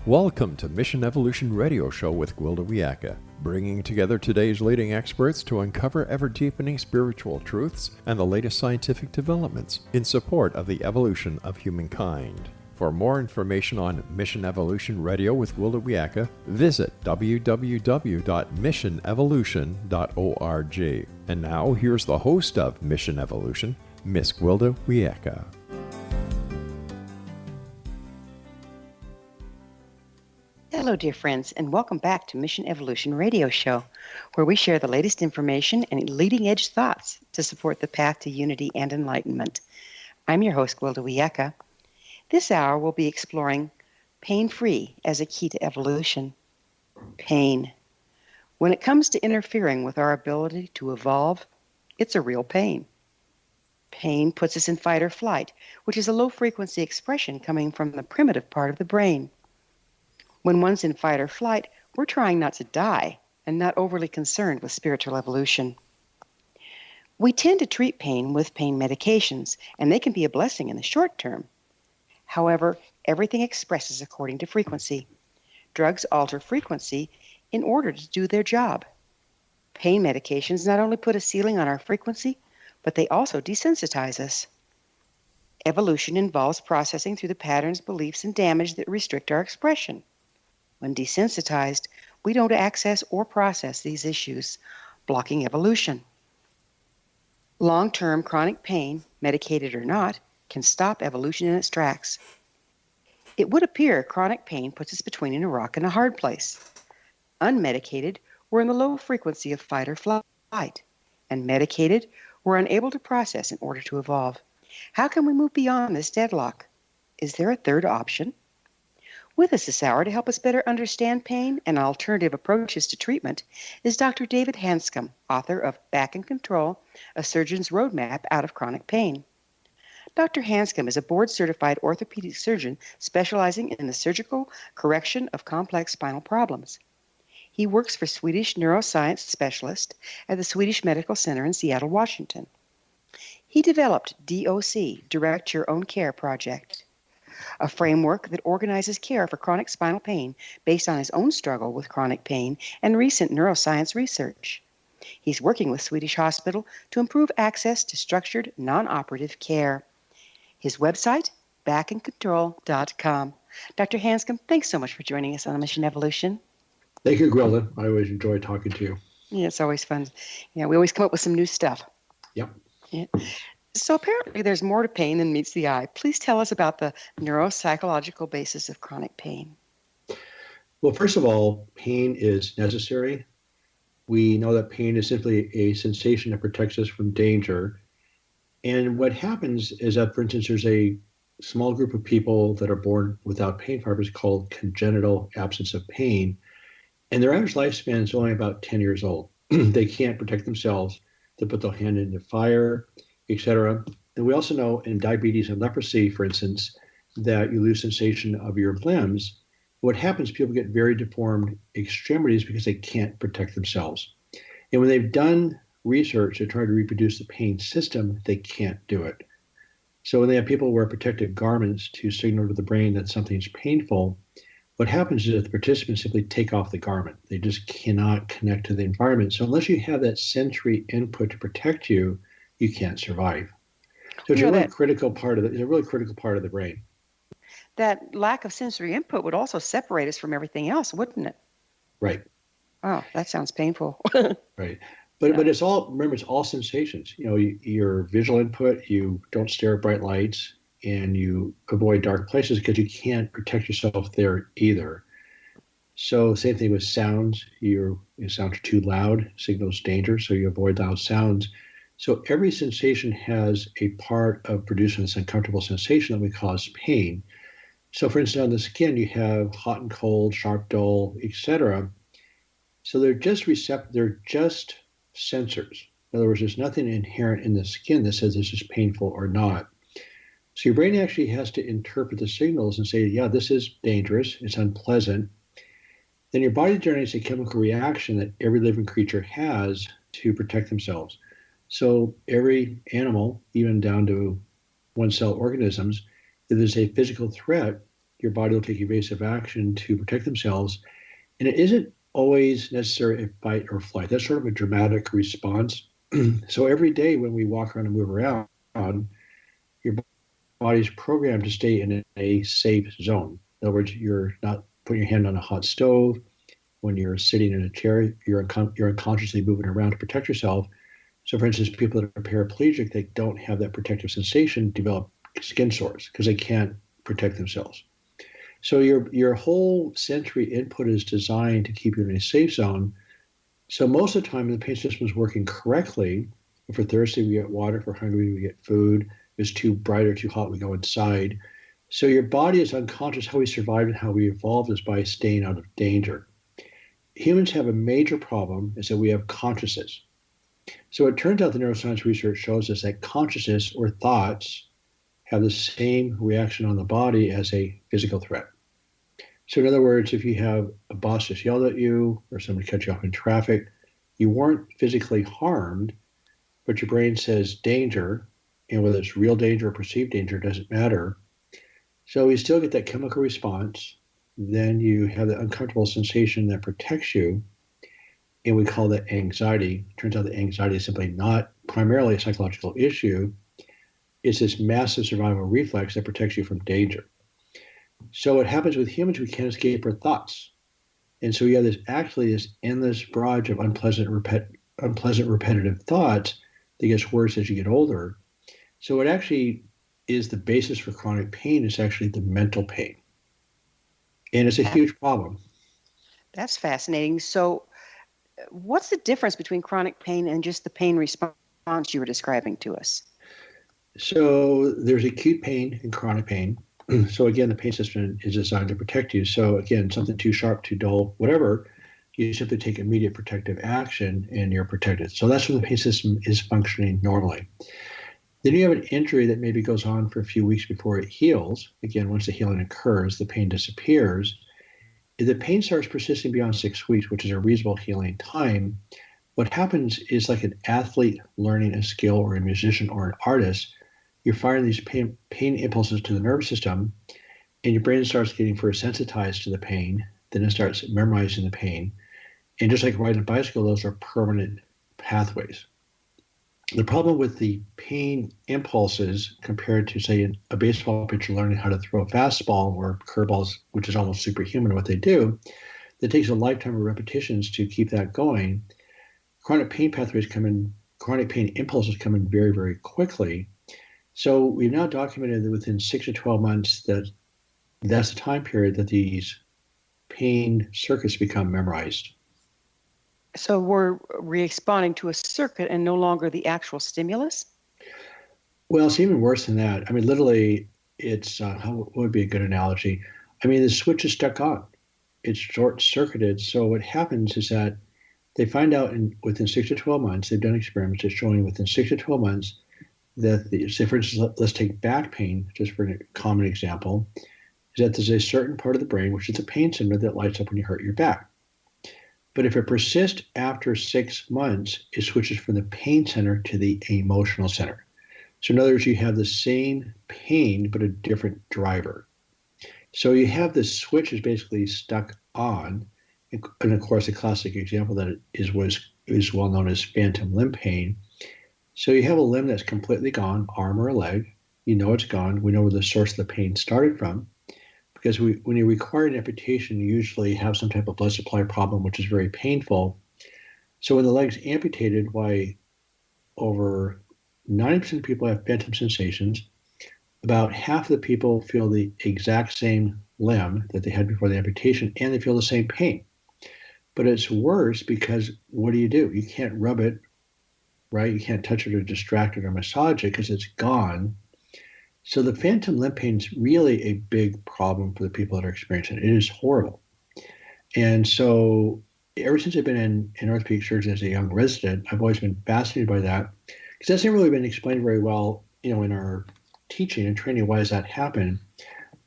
Welcome to Mission Evolution Radio Show with Gwilda Wiyaka, bringing together today's leading experts to uncover ever-deepening spiritual truths and the latest scientific developments in support of the evolution of humankind. For more information on Mission Evolution Radio with Gwilda Wiyaka, visit www.missionevolution.org. And now, here's the host of Mission Evolution, Miss Gwilda Wiyaka. Hello, dear friends, and welcome back to Mission Evolution Radio Show, where we share the latest information and leading-edge thoughts to support the path to unity and enlightenment. I'm your host, Gwilda Wiyaka. This hour, we'll be exploring pain-free as a key to evolution. Pain. When it comes to interfering with our ability to evolve, it's a real pain. Pain puts us in fight or flight, which is a low-frequency expression coming from the primitive part of the brain. When one's in fight or flight, we're trying not to die and not overly concerned with spiritual evolution. We tend to treat pain with pain medications, and they can be a blessing in the short term. However, everything expresses according to frequency. Drugs alter frequency in order to do their job. Pain medications not only put a ceiling on our frequency, but they also desensitize us. Evolution involves processing through the patterns, beliefs, and damage that restrict our expression. When desensitized, we don't access or process these issues, blocking evolution. Long-term chronic pain, medicated or not, can stop evolution in its tracks. It would appear chronic pain puts us between a rock and a hard place. Unmedicated, we're in the low frequency of fight or flight, and medicated, we're unable to process in order to evolve. How can we move beyond this deadlock? Is there a third option? With us this hour to help us better understand pain and alternative approaches to treatment is Dr. David Hanscom, author of Back in Control, A Surgeon's Roadmap Out of Chronic Pain. Dr. Hanscom is a board-certified orthopedic surgeon specializing in the surgical correction of complex spinal problems. He works for Swedish Neuroscience Specialists at the Swedish Medical Center in Seattle, Washington. He developed DOC, Direct Your Own Care Project, a framework that organizes care for chronic spinal pain based on his own struggle with chronic pain and recent neuroscience research. He's working with Swedish Hospital to improve access to structured, non-operative care. His website, backincontrol.com. Dr. Hanscom, thanks so much for joining us on Mission Evolution. Thank you, Gwilda. I always enjoy talking to you. Yeah, it's always fun. Yeah, we always come up with some new stuff. Yep. Yeah. So apparently there's more to pain than meets the eye. Please tell us about the neuropsychological basis of chronic pain. Well, first of all, pain is necessary. We know that pain is simply a sensation that protects us from danger. And what happens is that, for instance, there's a small group of people that are born without pain fibers called congenital absence of pain. And their average lifespan is only about 10 years old. They can't protect themselves. They put their hand in the fire, etc. And we also know in diabetes and leprosy, for instance, that you lose sensation of your limbs. What happens, people get very deformed extremities because they can't protect themselves. And when they've done research to try to reproduce the pain system, they can't do it. So when they have people wear protective garments to signal to the brain that something's painful, what happens is that the participants simply take off the garment. They just cannot connect to the environment. So unless you have that sensory input to protect you, you can't survive. So it's a really critical part of the brain. That lack of sensory input would also separate us from everything else, wouldn't it? Right. Oh, that sounds painful. Right. But it's all sensations. You know, your visual input, you don't stare at bright lights, and you avoid dark places because you can't protect yourself there either. So same thing with sounds. Your sounds are too loud, signals danger, so you avoid loud sounds. So every sensation has a part of producing this uncomfortable sensation that would cause pain. So for instance, on the skin, you have hot and cold, sharp, dull, etc. So they're just sensors. In other words, there's nothing inherent in the skin that says this is painful or not. So your brain actually has to interpret the signals and say, yeah, this is dangerous, it's unpleasant. Then your body generates a chemical reaction that every living creature has to protect themselves. So every animal, even down to one-cell organisms, if there's a physical threat, your body will take evasive action to protect themselves. And it isn't always necessary a fight or flight. That's sort of a dramatic response. So every day when we walk around and move around, your body's programmed to stay in a safe zone. In other words, you're not putting your hand on a hot stove. When you're sitting in a chair, you're unconsciously moving around to protect yourself. So, for instance, people that are paraplegic, they don't have that protective sensation, develop skin sores because they can't protect themselves. So your whole sensory input is designed to keep you in a safe zone. So most of the time, the pain system is working correctly. If we're thirsty, we get water. If we're hungry, we get food. If it's too bright or too hot, we go inside. So your body is unconscious. How we survived and how we evolved is by staying out of danger. Humans have a major problem is that we have consciousness. So it turns out the neuroscience research shows us that consciousness or thoughts have the same reaction on the body as a physical threat. So in other words, if you have a boss just yelled at you or somebody cut you off in traffic, you weren't physically harmed, but your brain says danger, and whether it's real danger or perceived danger doesn't matter. So you still get that chemical response. Then you have the uncomfortable sensation that protects you, and we call that anxiety. It turns out that anxiety is simply not primarily a psychological issue. It's this massive survival reflex that protects you from danger. So what happens with humans, we can't escape our thoughts. And so you have this endless barrage of unpleasant repetitive thoughts that gets worse as you get older. So what actually is the basis for chronic pain is actually the mental pain. And it's a huge problem. That's fascinating. So what's the difference between chronic pain and just the pain response you were describing to us? So there's acute pain and chronic pain. So again, the pain system is designed to protect you. So again, something too sharp, too dull, whatever, you simply take immediate protective action and you're protected. So that's when the pain system is functioning normally. Then you have an injury that maybe goes on for a few weeks before it heals. Again, once the healing occurs, the pain disappears. If the pain starts persisting beyond 6 weeks, which is a reasonable healing time, what happens is like an athlete learning a skill or a musician or an artist, you're firing these pain impulses to the nervous system, and your brain starts getting first sensitized to the pain, then it starts memorizing the pain. And just like riding a bicycle, those are permanent pathways. The problem with the pain impulses compared to, say, a baseball pitcher learning how to throw a fastball or curveballs, which is almost superhuman what they do, it takes a lifetime of repetitions to keep that going. Chronic pain impulses come in very, very quickly. So we've now documented that within 6 to 12 months that's the time period that these pain circuits become memorized. So we're responding to a circuit and no longer the actual stimulus? Well, it's even worse than that. I mean, literally, it's, what would be a good analogy? I mean, the switch is stuck on. It's short-circuited. So what happens is that they find out within 6 to 12 months, they've done experiments just showing within 6 to 12 months that, say, for instance, let's take back pain, just for a common example, is that there's a certain part of the brain, which is a pain center, that lights up when you hurt your back. But if it persists after 6 months, it switches from the pain center to the emotional center. So in other words, you have the same pain, but a different driver. So you have the switch is basically stuck on. And of course, a classic example that is well known as phantom limb pain. So you have a limb that's completely gone, arm or a leg. You know it's gone. We know where the source of the pain started from. Because when you require an amputation, you usually have some type of blood supply problem, which is very painful. So when the leg's amputated, why over 90% of people have phantom sensations, about half of the people feel the exact same limb that they had before the amputation, and they feel the same pain. But it's worse because what do? You can't rub it, right? You can't touch it or distract it or massage it because it's gone. So the phantom limb pain is really a big problem for the people that are experiencing it. It is horrible. And so ever since I've been in orthopedic surgery as a young resident, I've always been fascinated by that because that's never really been explained very well, in our teaching and training. Why does that happen?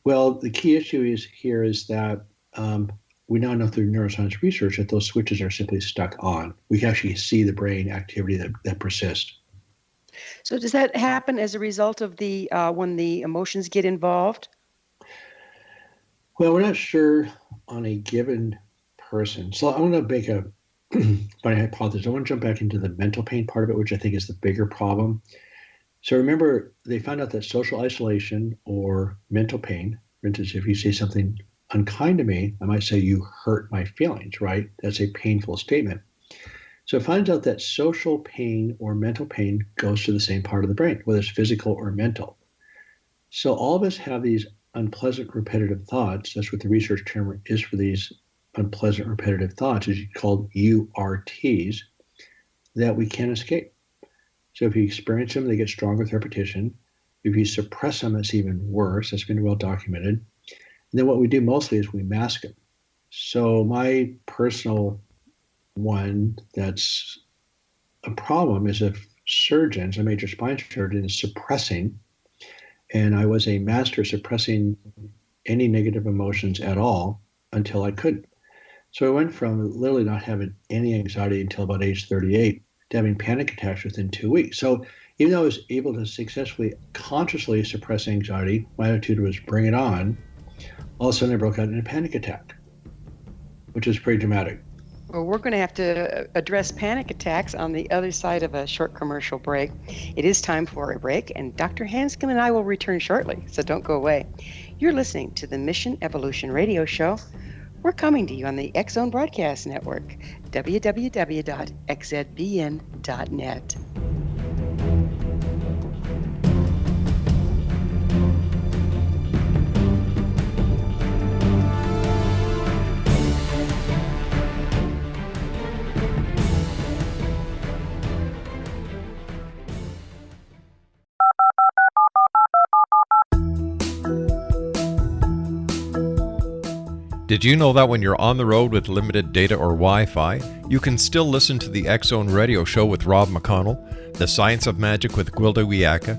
Well, the key issue is that we now know through neuroscience research that those switches are simply stuck on. We can actually see the brain activity that persists. So does that happen as a result of when the emotions get involved? Well, we're not sure on a given person. So I want to make a funny hypothesis. I want to jump back into the mental pain part of it, which I think is the bigger problem. So remember, they found out that social isolation or mental pain, for instance, if you say something unkind to me, I might say, you hurt my feelings, right? That's a painful statement. So it finds out that social pain or mental pain goes to the same part of the brain, whether it's physical or mental. So all of us have these unpleasant repetitive thoughts. That's what the research term is for these unpleasant repetitive thoughts, is called URTs, that we can't escape. So if you experience them, they get stronger with repetition. If you suppress them, it's even worse. That's been well documented. And then what we do mostly is we mask them. So my personal one that's a problem is if surgeons, a major spine surgeon, is suppressing, and I was a master suppressing any negative emotions at all until I couldn't. So I went from literally not having any anxiety until about age 38 to having panic attacks within 2 weeks. So even though I was able to successfully, consciously suppress anxiety, my attitude was bring it on. All of a sudden I broke out in a panic attack, which is pretty dramatic. Well, we're going to have to address panic attacks on the other side of a short commercial break. It is time for a break, and Dr. Hanscom and I will return shortly, so don't go away. You're listening to the Mission Evolution Radio Show. We're coming to you on the X-Zone Broadcast Network, www.xzbn.net. Did you know that when you're on the road with limited data or Wi-Fi, you can still listen to the X-Zone Radio Show with Rob McConnell, The Science of Magic with Gwilda Wiyaka,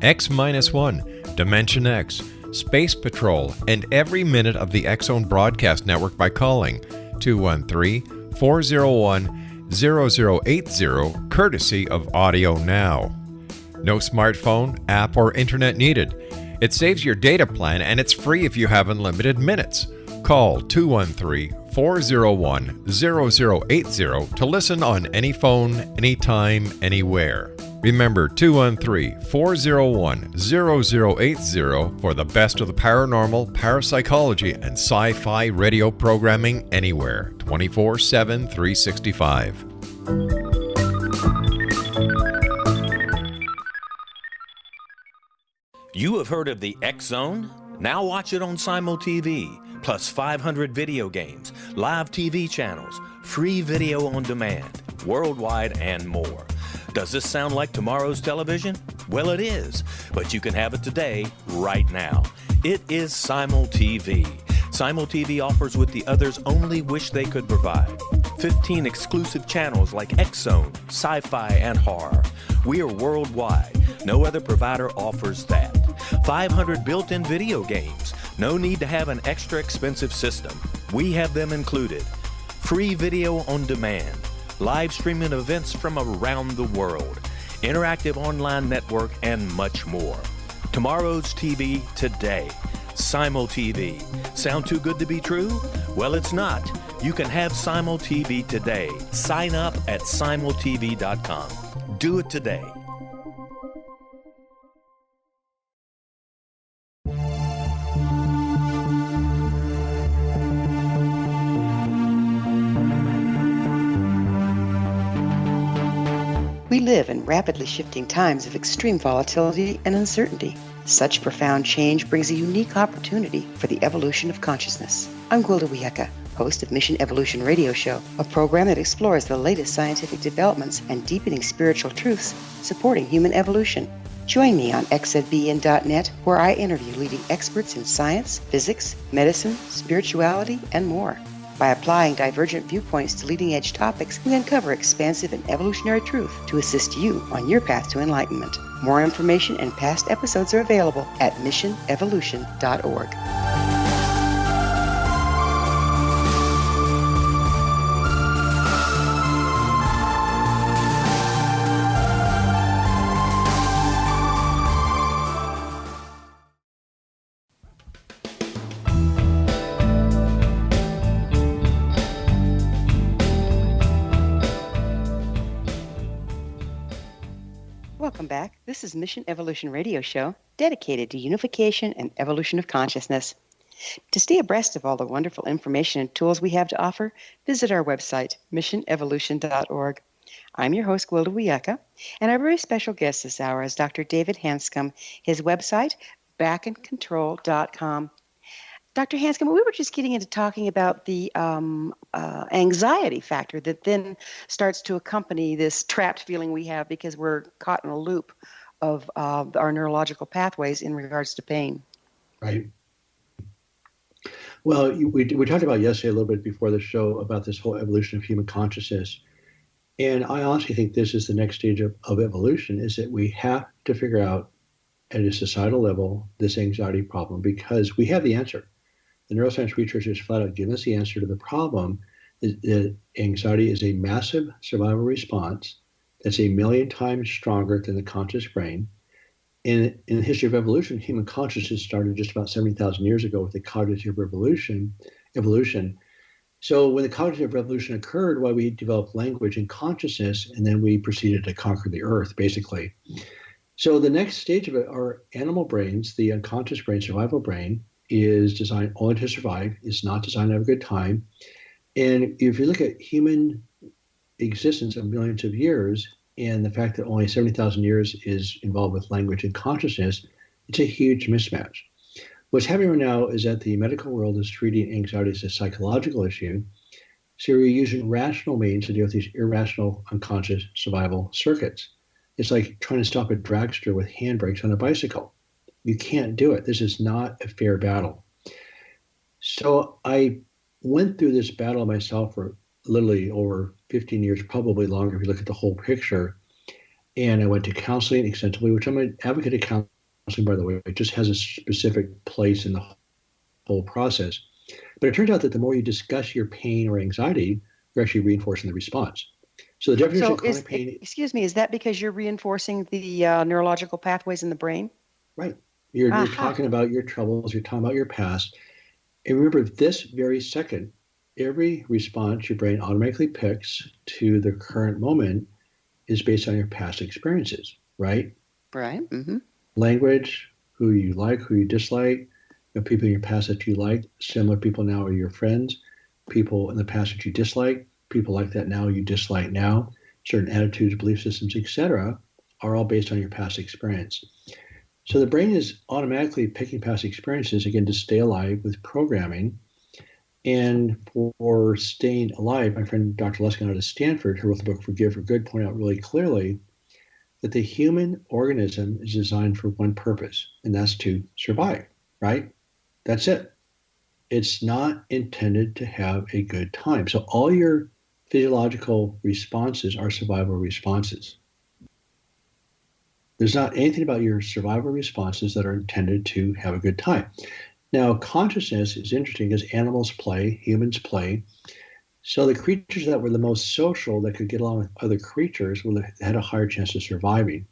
X-1, Dimension X, Space Patrol, and every minute of the X-Zone Broadcast Network by calling 213-401-0080, courtesy of Audio Now. No smartphone, app, or internet needed. It saves your data plan, and it's free if you have unlimited minutes. Call 213-401-0080 to listen on any phone, anytime, anywhere. Remember 213-401-0080 for the best of the paranormal, parapsychology, and sci-fi radio programming anywhere, 24/7, 365. You have heard of the X-Zone? Now watch it on Simul TV. Plus 500 video games, live TV channels, free video on demand, worldwide, and more. Does this sound like tomorrow's television? Well, it is, but you can have it today, right now. It is Simul TV. Simul TV offers what the others only wish they could provide. 15 exclusive channels like X-Zone, Sci-Fi, and Horror. We are worldwide. No other provider offers that. 500 built-in video games. No need to have an extra expensive system. We have them included. Free video on demand. Live streaming events from around the world. Interactive online network, and much more. Tomorrow's TV today. Simul TV. Sound too good to be true? Well, it's not. You can have Simul TV today. Sign up at simultv.com. Do it today. We live in rapidly shifting times of extreme volatility and uncertainty. Such profound change brings a unique opportunity for the evolution of consciousness. I'm Gwilda Wiyaka, host of Mission Evolution Radio Show, a program that explores the latest scientific developments and deepening spiritual truths supporting human evolution. Join me on xzbn.net, where I interview leading experts in science, physics, medicine, spirituality, and more. By applying divergent viewpoints to leading-edge topics, we uncover expansive and evolutionary truth to assist you on your path to enlightenment. More information and past episodes are available at missionevolution.org. welcome back. This is Mission Evolution Radio Show, dedicated to unification and evolution of consciousness. To stay abreast of all the wonderful information and tools we have to offer, visit our website, missionevolution.org. I'm your host, Gwilda Wiyaka, and our very special guest this hour is Dr. David Hanscom. His website, backandcontrol.com. Dr. Hanscom, we were just getting into talking about the anxiety factor that then starts to accompany this trapped feeling we have because we're caught in a loop of our neurological pathways in regards to pain. Right. Well, we talked about yesterday a little bit before the show about this whole evolution of human consciousness. And I honestly think this is the next stage of evolution, is that we have to figure out at a societal level this anxiety problem, because we have the answer. The neuroscience researchers flat out give us the answer to the problem. That anxiety is a massive survival response that's 1 million times stronger than the conscious brain. In the history of evolution, human consciousness started just about 70,000 years ago with the cognitive evolution. So when the cognitive revolution occurred, we developed language and consciousness, and then we proceeded to conquer the earth, basically. So the next stage of it, our animal brains, the unconscious brain, survival brain, is designed only to survive. It's not designed to have a good time. And if you look at human existence of millions of years and the fact that only 70,000 years is involved with language and consciousness, it's a huge mismatch. What's happening right now is that the medical world is treating anxiety as a psychological issue. So we're using rational means to deal with these irrational unconscious survival circuits. It's like trying to stop a dragster with handbrakes on a bicycle. You can't do it. This is not a fair battle. So I went through this battle myself for literally over 15 years, probably longer if you look at the whole picture. And I went to counseling extensively, which I'm an advocate of counseling, by the way. It just has a specific place in the whole process. But it turns out that the more you discuss your pain or anxiety, you're actually reinforcing the response. So the definition of chronic pain... Excuse me, is that because you're reinforcing the neurological pathways in the brain? Right. You're talking about your troubles, you're talking about your past. And remember, this very second, every response your brain automatically picks to the current moment is based on your past experiences, right? Right. Mm-hmm. Language, who you like, who you dislike, people in your past that you like, similar people now are your friends, people in the past that you dislike, people like that now you dislike now, certain attitudes, belief systems, etc., are all based on your past experience. So the brain is automatically picking past experiences, again, to stay alive with programming. And for staying alive, my friend Dr. Luskin out of Stanford, who wrote the book Forgive for Good, pointed out really clearly that the human organism is designed for one purpose, and that's to survive, right? That's it. It's not intended to have a good time. So all your physiological responses are survival responses. There's not anything about your survival responses that are intended to have a good time. Now, consciousness is interesting because animals play, humans play. So the creatures that were the most social, that could get along with other creatures, had a higher chance of surviving.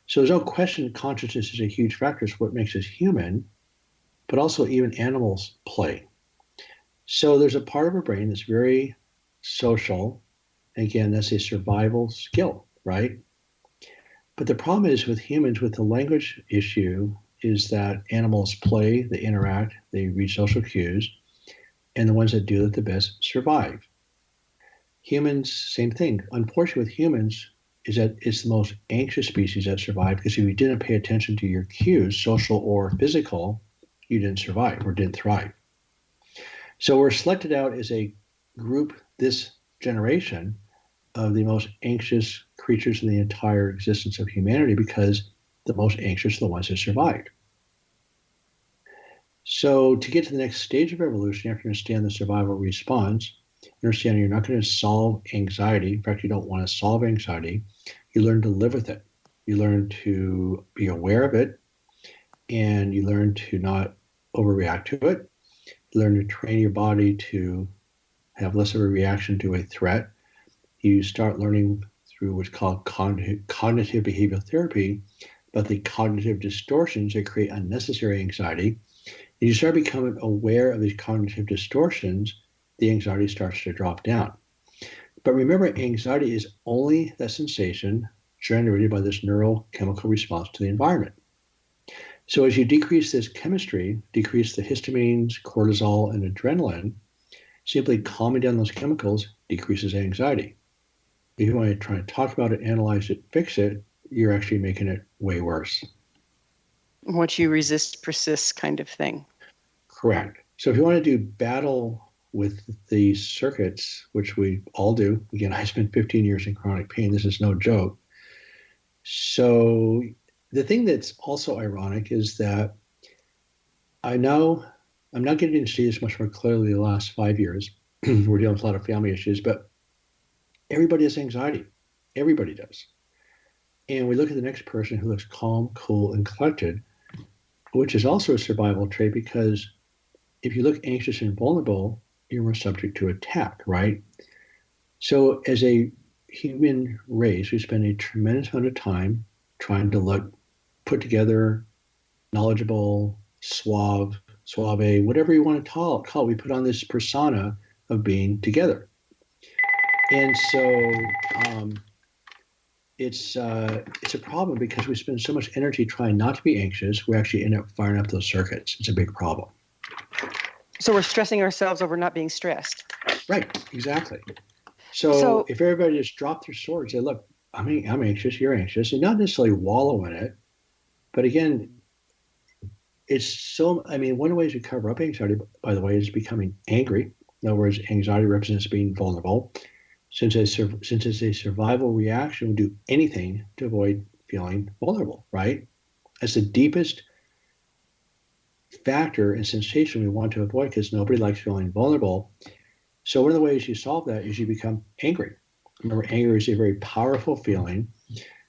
So there's no question that consciousness is a huge factor. It's what makes us human, but also even animals play. So there's a part of our brain that's very social. Again, that's a survival skill, right? But the problem is with humans, with the language issue, is that animals play, they interact, they read social cues, and the ones that do it the best survive. Humans, same thing. Unfortunately with humans, is that it's the most anxious species that survive, because if you didn't pay attention to your cues, social or physical, you didn't survive or didn't thrive. So we're selected out as a group, this generation, of the most anxious creatures in the entire existence of humanity, because the most anxious are the ones that survived. So to get to the next stage of evolution, you have to understand the survival response. Understand you're not going to solve anxiety. In fact, you don't want to solve anxiety. You learn to live with it. You learn to be aware of it, and you learn to not overreact to it. You learn to train your body to have less of a reaction to a threat. You start learning through what's called cognitive behavioral therapy about the cognitive distortions that create unnecessary anxiety. And you start becoming aware of these cognitive distortions, the anxiety starts to drop down. But remember, anxiety is only that sensation generated by this neurochemical response to the environment. So as you decrease this chemistry, decrease the histamines, cortisol, and adrenaline, simply calming down those chemicals decreases anxiety. If you want to try to talk about it, analyze it, fix it, you're actually making it way worse. What you resist persists kind of thing. Correct. So if you want to do battle with these circuits, which we all do, again, I spent 15 years in chronic pain. This is no joke. So the thing that's also ironic is that I'm not getting to see this much more clearly the last 5 years. We're dealing with a lot of family issues, but everybody has anxiety. Everybody does. And we look at the next person who looks calm, cool, and collected, which is also a survival trait because if you look anxious and vulnerable, you're more subject to attack, right? So as a human race, we spend a tremendous amount of time trying to look put together, knowledgeable, suave, whatever you want to call it. We put on this persona of being together. And so it's a problem because we spend so much energy trying not to be anxious, we actually end up firing up those circuits. It's a big problem. So we're stressing ourselves over not being stressed. Right, exactly. So if everybody just dropped their swords, say, look, I'm anxious, you're anxious, and not necessarily wallow in it. But again, one of the ways we cover up anxiety, by the way, is becoming angry. In other words, anxiety represents being vulnerable. Since it's a survival reaction, we do anything to avoid feeling vulnerable, right? That's the deepest factor and sensation we want to avoid because nobody likes feeling vulnerable. So one of the ways you solve that is you become angry. Remember, anger is a very powerful feeling,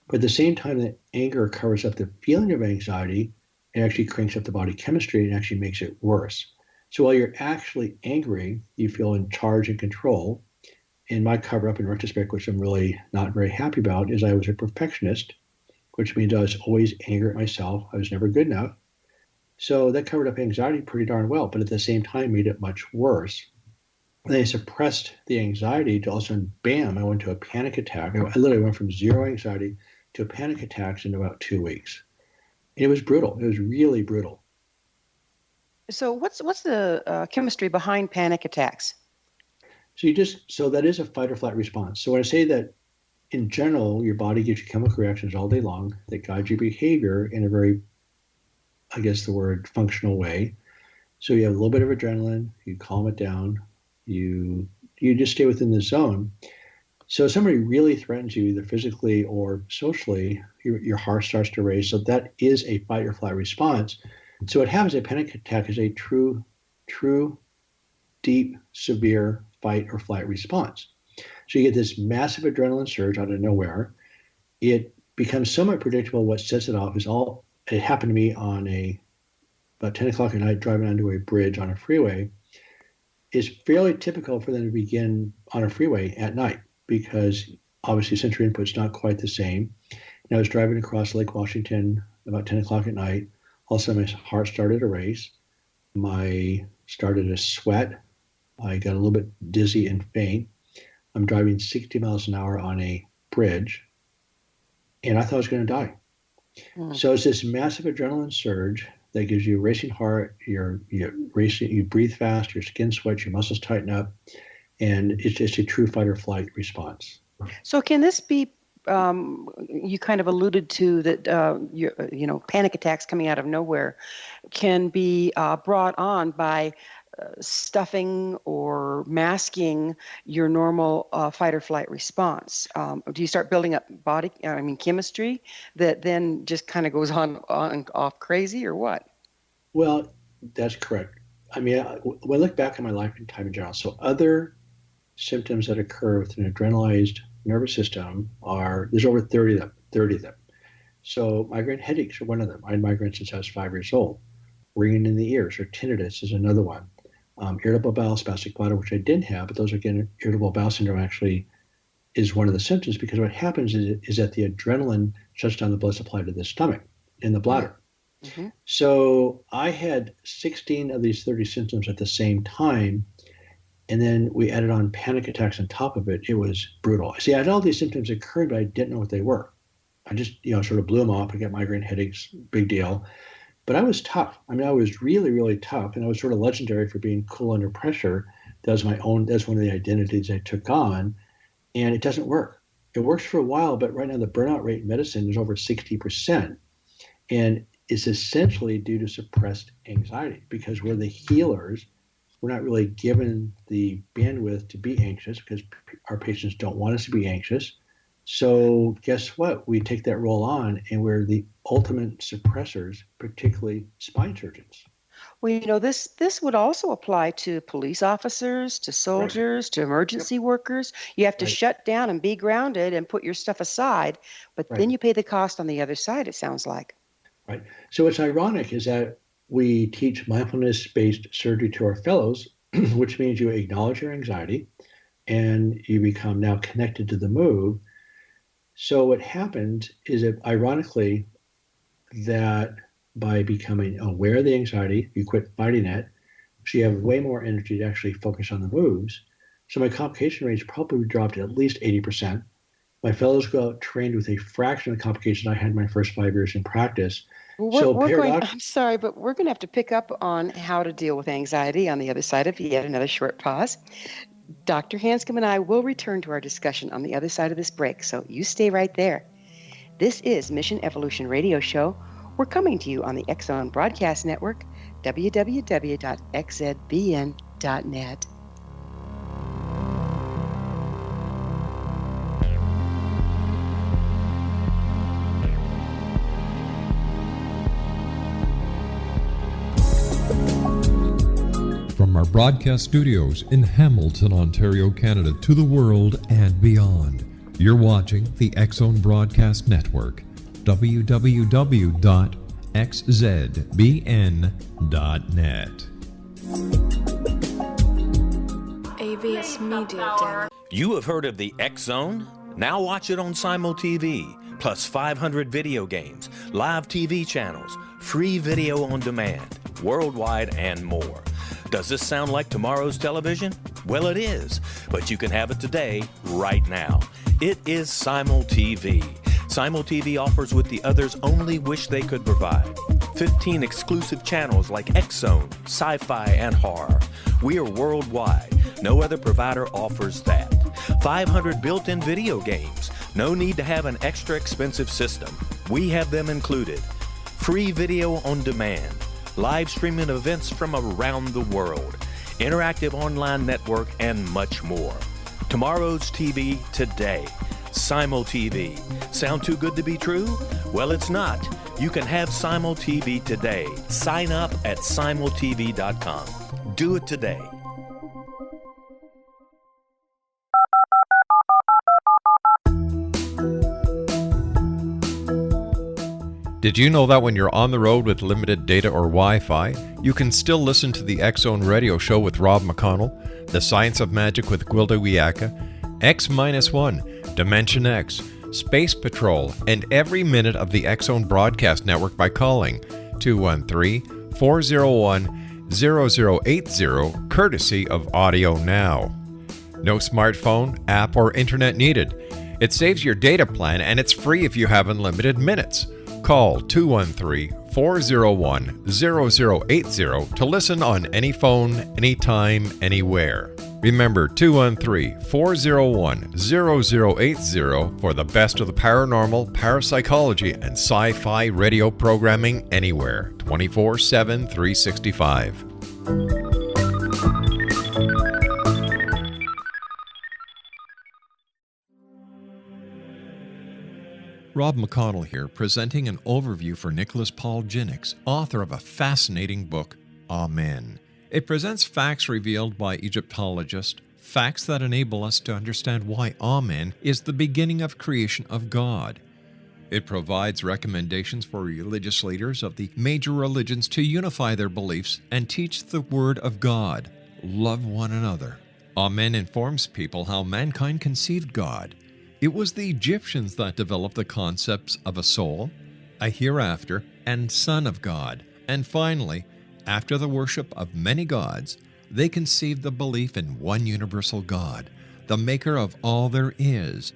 but at the same time that anger covers up the feeling of anxiety, it actually cranks up the body chemistry and actually makes it worse. So while you're actually angry, you feel in charge and control. And my cover up in retrospect, which I'm really not very happy about, is I was a perfectionist, which means I was always angry at myself. I was never good enough. So that covered up anxiety pretty darn well, but at the same time made it much worse. And I suppressed the anxiety to all of a sudden, bam, I went to a panic attack. I literally went from zero anxiety to a panic attacks in about 2 weeks. It was brutal. It was really brutal. So what's the chemistry behind panic attacks? So that is a fight or flight response. So when I say that in general, your body gives you chemical reactions all day long that guide your behavior in a very, I guess the word, functional way. So you have a little bit of adrenaline, you calm it down, you just stay within the zone. So if somebody really threatens you, either physically or socially, your heart starts to race. So that is a fight or flight response. So what happens, a panic attack is a true, deep, severe fight or flight response. So you get this massive adrenaline surge out of nowhere. It becomes somewhat predictable. What sets it off is it happened to me on about 10 o'clock at night driving onto a bridge on a freeway. It's fairly typical for them to begin on a freeway at night because obviously sensory input's not quite the same. And I was driving across Lake Washington about 10 o'clock at night. All of a sudden my heart started to race. Started to sweat. I got a little bit dizzy and faint. I'm driving 60 miles an hour on a bridge, and I thought I was going to die. So it's this massive adrenaline surge that gives you a racing heart, you're racing, you breathe fast, your skin sweats, your muscles tighten up, and it's just a true fight or flight response. So can this be, you kind of alluded to that, panic attacks coming out of nowhere can be brought on by stuffing or masking your normal fight or flight response? Do you start building up chemistry that then just kind of goes on off crazy, or what? Well, that's correct. I mean, when I look back on my life and time in general, so other symptoms that occur with an adrenalized nervous system there's over 30 of them. So migraine headaches are one of them. I had migraine since I was 5 years old. Ringing in the ears or tinnitus is another one. Irritable bowel, spastic bladder, which I didn't have, but those again, irritable bowel syndrome actually is one of the symptoms because what happens is that the adrenaline shuts down the blood supply to the stomach and the bladder. Mm-hmm. So I had 16 of these 30 symptoms at the same time, and then we added on panic attacks on top of it. It was brutal. See, I had all these symptoms occurring, but I didn't know what they were. I just, sort of blew them off. I got migraine headaches, big deal. But I was tough. I mean, I was really, really tough, and I was sort of legendary for being cool under pressure. That's one of the identities I took on, and it doesn't work. It works for a while, but right now the burnout rate in medicine is over 60%. And it's essentially due to suppressed anxiety, because we're the healers. We're not really given the bandwidth to be anxious because our patients don't want us to be anxious. So guess what? We take that role on, and we're the ultimate suppressors, particularly spine surgeons. Well, this would also apply to police officers, to soldiers, to emergency workers. You have to shut down and be grounded and put your stuff aside, but then you pay the cost on the other side, it sounds like. Right. So what's ironic is that we teach mindfulness-based surgery to our fellows, which means you acknowledge your anxiety and you become now connected to the move. So what happened is that, ironically, that by becoming aware of the anxiety, you quit fighting it, so you have way more energy to actually focus on the moves. So my complication rates probably dropped at least 80%. My fellows go out trained with a fraction of the complications I had in my first 5 years in practice. I'm sorry, but we're going to have to pick up on how to deal with anxiety on the other side of yet another short pause. Dr. Hanscom and I will return to our discussion on the other side of this break, so you stay right there. This is Mission Evolution Radio Show. We're coming to you on the X-Zone Broadcast Network, www.xzbn.net. From our broadcast studios in Hamilton, Ontario, Canada, to the world and beyond, you're watching the X-Zone Broadcast Network, www.xzbn.net. AVS Media Demo. You have heard of the X-Zone? Now watch it on Simul TV, plus 500 video games, live TV channels, free video on demand, worldwide, and more. Does this sound like tomorrow's television? Well, it is, but you can have it today, right now. It is Simul TV. Simul TV offers what the others only wish they could provide. 15 exclusive channels like X-Zone, Sci-Fi, and Horror. We are worldwide. No other provider offers that. 500 built-in video games. No need to have an extra expensive system. We have them included. Free video on demand. Live streaming events from around the world, interactive online network, and much more. Tomorrow's TV today. Simul TV. Sound too good to be true? Well, it's not. You can have Simul TV today. Sign up at simultv.com. Do it today. Did you know that when you're on the road with limited data or Wi-Fi, you can still listen to the X-Zone Radio Show with Rob McConnell, The Science of Magic with Gwilda Wiyaka, X-1, Dimension X, Space Patrol, and every minute of the X-Zone Broadcast Network by calling 213-401-0080, courtesy of Audio Now. No smartphone, app, or internet needed. It saves your data plan, and it's free if you have unlimited minutes. Call 213-401-0080 to listen on any phone, anytime, anywhere. Remember 213-401-0080 for the best of the paranormal, parapsychology, and sci-fi radio programming anywhere, 24/7, 365. Rob McConnell here, presenting an overview for Nicholas Paul Jennings, author of a fascinating book, Amen. It presents facts revealed by Egyptologists, facts that enable us to understand why Amen is the beginning of creation of God. It provides recommendations for religious leaders of the major religions to unify their beliefs and teach the Word of God. Love one another. Amen informs people how mankind conceived God. It was the Egyptians that developed the concepts of a soul, a hereafter, and Son of God. And finally, after the worship of many gods, they conceived the belief in one universal God, the maker of all there is.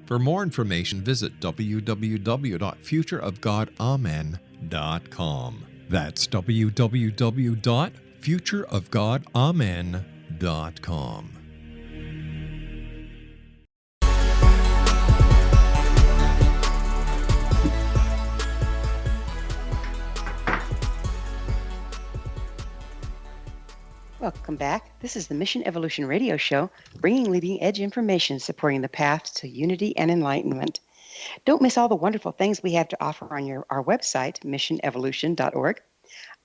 For more information, visit www.futureofgodamen.com. That's www.futureofgodamen.com. Welcome back. This is the Mission Evolution Radio Show, bringing leading edge information supporting the path to unity and enlightenment. Don't miss all the wonderful things we have to offer on our website, missionevolution.org.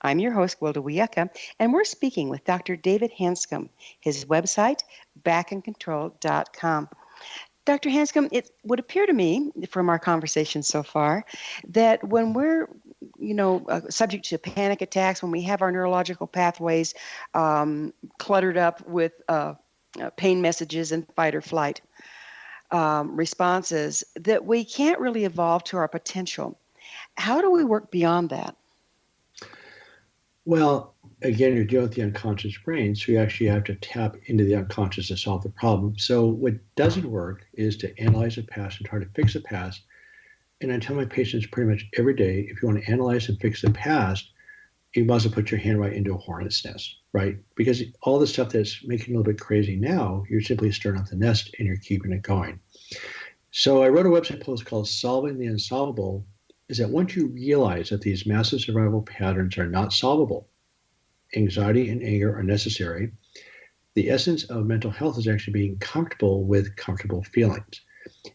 I'm your host, Gwilda Wiyaka, and we're speaking with Dr. David Hanscom. His website, backandcontrol.com. Dr. Hanscom, it would appear to me from our conversation so far that when we're subject to panic attacks, when we have our neurological pathways cluttered up with pain messages and fight or flight responses, that we can't really evolve to our potential. How do we work beyond that? Well, again, you're dealing with the unconscious brain, so you actually have to tap into the unconscious to solve the problem. So what doesn't work is to analyze the past and try to fix the past. And I tell my patients pretty much every day, if you want to analyze and fix the past, you must have put your hand right into a hornet's nest, right? Because all the stuff that's making you a little bit crazy now, you're simply stirring up the nest and you're keeping it going. So I wrote a website post called Solving the Unsolvable, is that once you realize that these massive survival patterns are not solvable, anxiety and anger are necessary, the essence of mental health is actually being comfortable with comfortable feelings.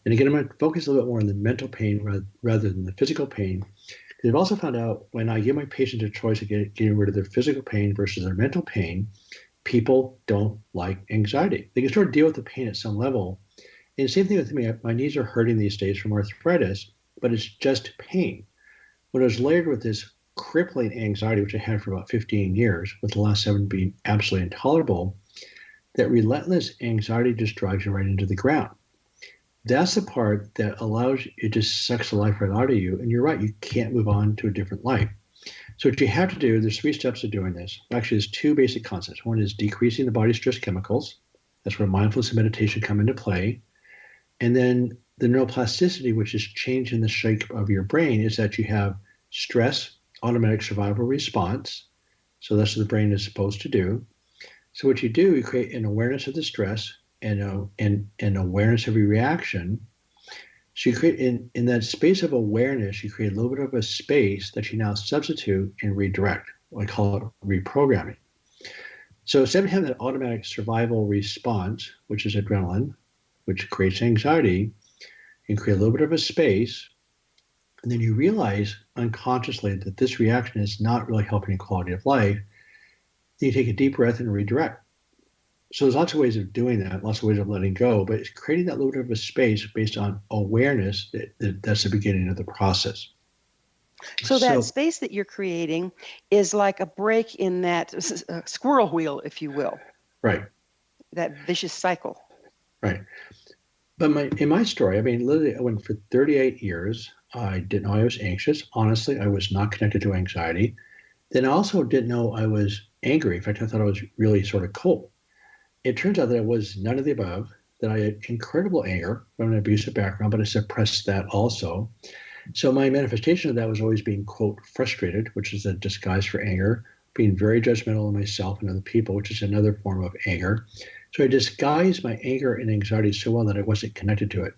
And again, I'm going to focus a little bit more on the mental pain rather than the physical pain. Because I've also found out when I give my patients a choice of getting rid of their physical pain versus their mental pain, people don't like anxiety. They can sort of deal with the pain at some level. And the same thing with me. My knees are hurting these days from arthritis, but it's just pain. When I was layered with this crippling anxiety, which I had for about 15 years, with the last 7 being absolutely intolerable, that relentless anxiety just drives you right into the ground. That's the part that allows you, it just sucks the life right out of you. And you're right, you can't move on to a different life. So what you have to do, there's 3 steps to doing this. Actually, there's 2 basic concepts. One is decreasing the body's stress chemicals. That's where mindfulness and meditation come into play. And then the neuroplasticity, which is changing the shape of your brain, is that you have stress, automatic survival response. So that's what the brain is supposed to do. So what you do, you create an awareness of the stress and an awareness of your reaction. So you create, in that space of awareness, you create a little bit of a space that you now substitute and redirect. I call it reprogramming. So instead of having that automatic survival response, which is adrenaline, which creates anxiety, you create a little bit of a space, and then you realize unconsciously that this reaction is not really helping your quality of life. Then you take a deep breath and redirect. So there's lots of ways of doing that, lots of ways of letting go, but it's creating that little bit of a space based on awareness that's the beginning of the process. So that space that you're creating is like a break in that squirrel wheel, if you will. Right. That vicious cycle. Right. But in my story, I mean, literally, I went for 38 years. I didn't know I was anxious. Honestly, I was not connected to anxiety. Then I also didn't know I was angry. In fact, I thought I was really sort of cold. It turns out that I was none of the above, that I had incredible anger from an abusive background, but I suppressed that also. So my manifestation of that was always being, quote, frustrated, which is a disguise for anger, being very judgmental of myself and other people, which is another form of anger. So I disguised my anger and anxiety so well that I wasn't connected to it.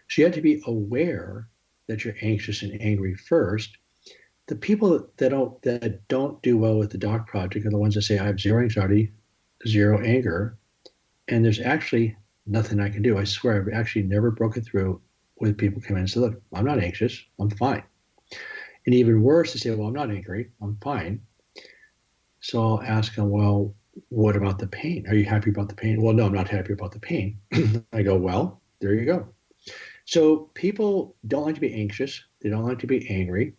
So you have to be aware that you're anxious and angry first. The people that don't do well with the Doc Project are the ones that say, I have zero anxiety, zero anger, and there's actually nothing I can do. I swear I've actually never broken through with people come in and say, look, I'm not anxious, I'm fine. And even worse, to say, well, I'm not angry, I'm fine. So I'll ask them, well, what about the pain? Are you happy about the pain? Well, no, I'm not happy about the pain. I go, well, there you go. So people don't like to be anxious. They don't like to be angry.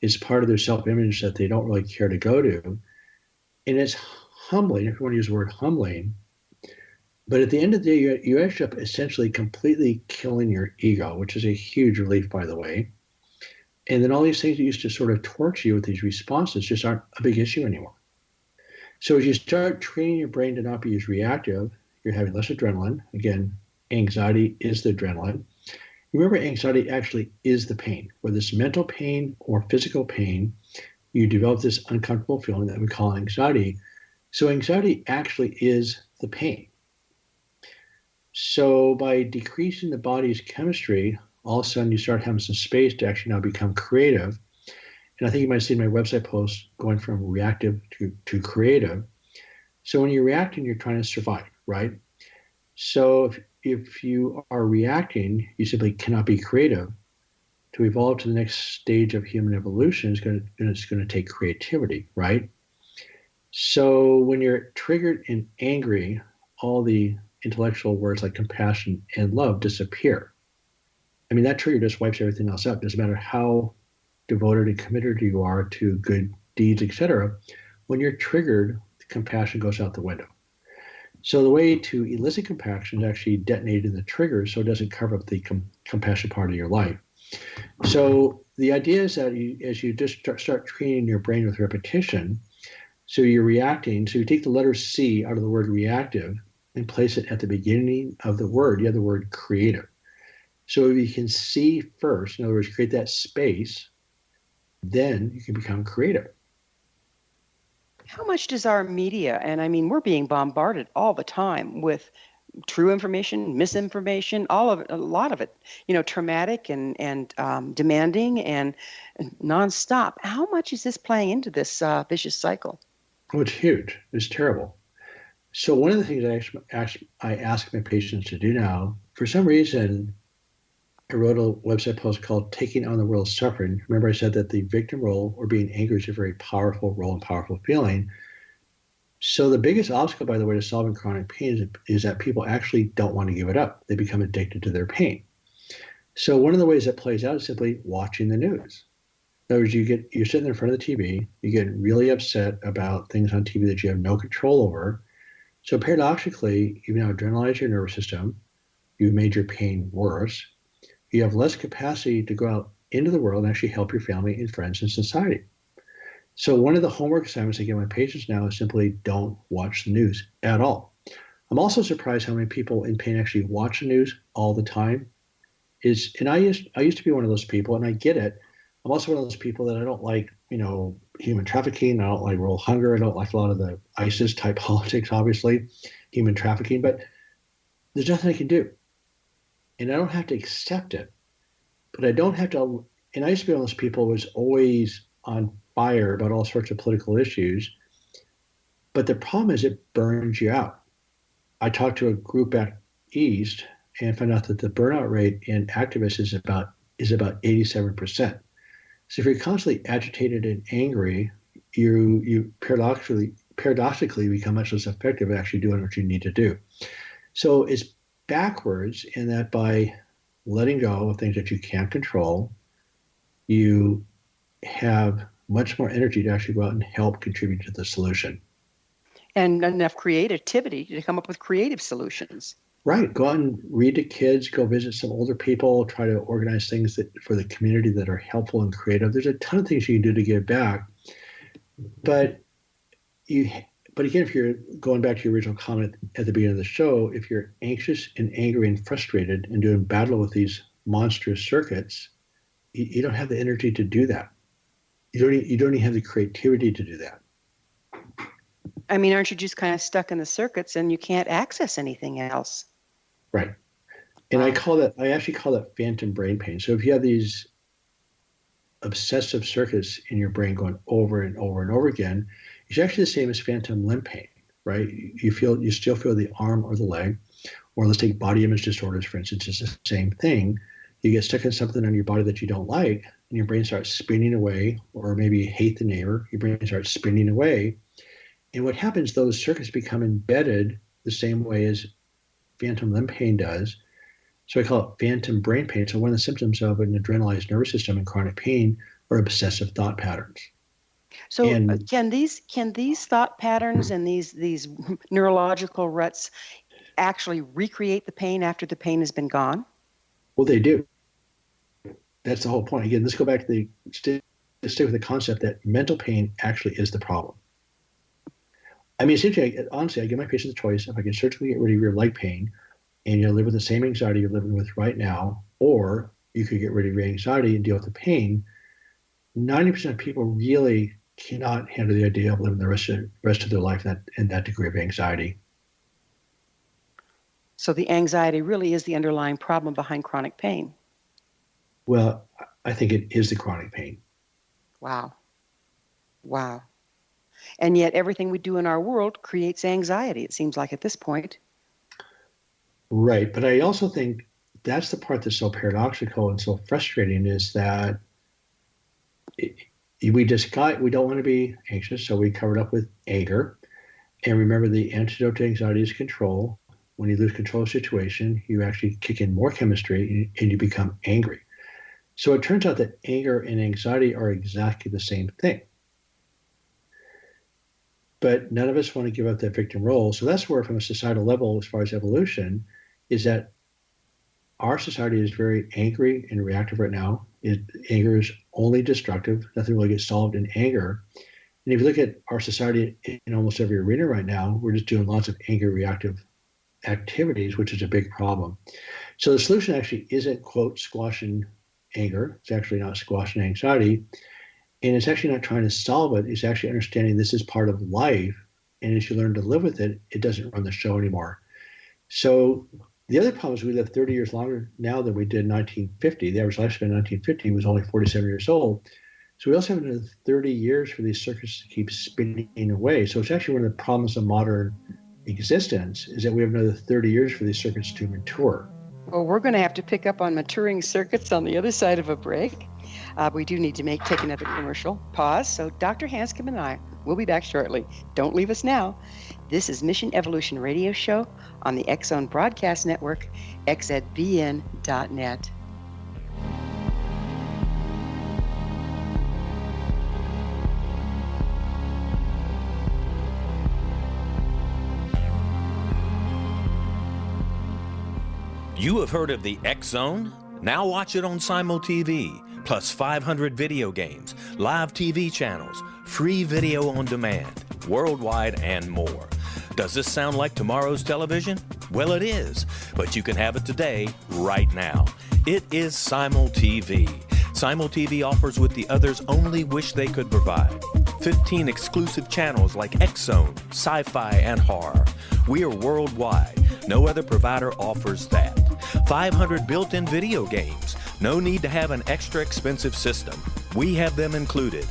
It's part of their self-image that they don't really care to go to. And it's humbling, if you want to use the word humbling. But at the end of the day, you end up essentially completely killing your ego, which is a huge relief, by the way. And then all these things that used to sort of torture you with these responses just aren't a big issue anymore. So as you start training your brain to not be as reactive, you're having less adrenaline. Again, anxiety is the adrenaline. Remember, anxiety actually is the pain, whether it's mental pain or physical pain. You develop this uncomfortable feeling that we call anxiety. So anxiety actually is the pain. So by decreasing the body's chemistry, all of a sudden you start having some space to actually now become creative. And I think you might see in my website post going from reactive to creative. So when you're reacting, you're trying to survive, right? So if you are reacting, you simply cannot be creative. To evolve to the next stage of human evolution is going to take creativity, right? So when you're triggered and angry, all the intellectual words like compassion and love disappear. I mean, that trigger just wipes everything else out. Doesn't matter how devoted and committed you are to good deeds, etc. When you're triggered, compassion goes out the window. So the way to elicit compassion is actually detonating the trigger so it doesn't cover up the compassion part of your life. So the idea is that as you just start training your brain with repetition, so you're reacting, so you take the letter C out of the word reactive and place it at the beginning of the word, you have the word creative. So if you can see first, in other words, create that space, then you can become creative. How much does our media, and I mean, we're being bombarded all the time with true information, misinformation, all of it, a lot of it, traumatic and demanding and nonstop. How much is this playing into this vicious cycle? Oh, it's huge. It's terrible. So one of the things I ask my patients to do now, for some reason, I wrote a website post called Taking on the World's Suffering. Remember I said that the victim role or being angry is a very powerful role and powerful feeling. So the biggest obstacle, by the way, to solving chronic pain is that people actually don't want to give it up. They become addicted to their pain. So one of the ways that plays out is simply watching the news. In other words, you're sitting in front of the TV, you get really upset about things on TV that you have no control over. So paradoxically, you've now adrenalized your nervous system, you've made your pain worse, you have less capacity to go out into the world and actually help your family and friends and society. So one of the homework assignments I give my patients now is simply don't watch the news at all. I'm also surprised how many people in pain actually watch the news all the time. And I used to be one of those people, and I get it. I'm also one of those people that I don't like, human trafficking. I don't like world hunger. I don't like a lot of the ISIS type politics, obviously, human trafficking. But there's nothing I can do. And I don't have to accept it. But I don't have to. And I used to be one of those people who was always on fire about all sorts of political issues. But the problem is it burns you out. I talked to a group back east and found out that the burnout rate in activists is about 87%. So if you're constantly agitated and angry, you paradoxically become much less effective at actually doing what you need to do. So it's backwards in that by letting go of things that you can't control, you have much more energy to actually go out and help contribute to the solution. And enough creativity to come up with creative solutions. Right. Go out and read to kids, go visit some older people, try to organize things for the community that are helpful and creative. There's a ton of things you can do to give back. But again, if you're going back to your original comment at the beginning of the show, if you're anxious and angry and frustrated and doing battle with these monstrous circuits, you don't have the energy to do that. You don't even have the creativity to do that. I mean, aren't you just kind of stuck in the circuits and you can't access anything else? Right. And I actually call that phantom brain pain. So if you have these obsessive circuits in your brain going over and over and over again, it's actually the same as phantom limb pain, right? You still feel the arm or the leg, or let's take body image disorders, for instance, it's the same thing. You get stuck in something on your body that you don't like, and your brain starts spinning away, or maybe you hate the neighbor, your brain starts spinning away. And what happens, those circuits become embedded the same way as phantom limb pain does. So I call it phantom brain pain. So one of the symptoms of an adrenalized nervous system and chronic pain are obsessive thought patterns. So can these thought patterns and these neurological ruts actually recreate the pain after the pain has been gone? Well, they do. That's the whole point. Again, let's go back to stay with the concept that mental pain actually is the problem. I mean, essentially, honestly, I give my patients a choice. If I can surgically get rid of your leg pain and you live with the same anxiety you're living with right now, or you could get rid of your anxiety and deal with the pain. 90% of people really cannot handle the idea of living the rest of their life in that degree of anxiety. So the anxiety really is the underlying problem behind chronic pain. Well, I think it is the chronic pain. Wow. And yet everything we do in our world creates anxiety, it seems like at this point. Right. But I also think that's the part that's so paradoxical and so frustrating, is that we don't want to be anxious, so we cover it up with anger. And remember, the antidote to anxiety is control. When you lose control of a situation, you actually kick in more chemistry and you become angry. So it turns out that anger and anxiety are exactly the same thing. But none of us want to give up that victim role. So that's where, from a societal level, as far as evolution, is that our society is very angry and reactive right now. Anger is only destructive. Nothing really gets solved in anger. And if you look at our society in almost every arena right now, we're just doing lots of angry reactive activities, which is a big problem. So the solution actually isn't, quote, squashing anger. It's actually not squashing anxiety. And it's actually not trying to solve it. It's actually understanding this is part of life. And as you learn to live with it, it doesn't run the show anymore. So the other problem is we live 30 years longer now than we did in 1950. The average lifespan in 1950 was only 47 years old. So we also have another 30 years for these circuits to keep spinning away. So it's actually one of the problems of modern existence, is that we have another 30 years for these circuits to mature. Well, we're going to have to pick up on maturing circuits on the other side of a break. We do need to take another commercial pause. So Dr. Hanscom and I will be back shortly. Don't leave us now. This is Mission Evolution Radio Show on the X-Zone Broadcast Network, xzbn.net. You have heard of the X-Zone? Now watch it on Simul TV, plus 500 video games, live TV channels, free video on demand, worldwide, and more. Does this sound like tomorrow's television? Well, it is, but you can have it today, right now. It is Simul TV. Simul TV offers what the others only wish they could provide. 15 exclusive channels like X-Zone, Sci-Fi, and Horror. We are worldwide. No other provider offers that. 500 built-in video games. No need to have an extra expensive system. We have them included.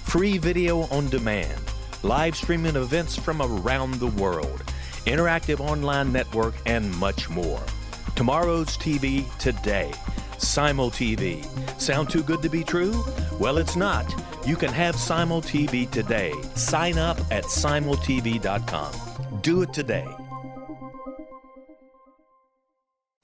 Free video on demand. Live streaming events from around the world. Interactive online network, and much more. Tomorrow's TV today. Simul TV. Sound too good to be true? Well, it's not. You can have Simul TV today. Sign up at simultv.com. Do it today.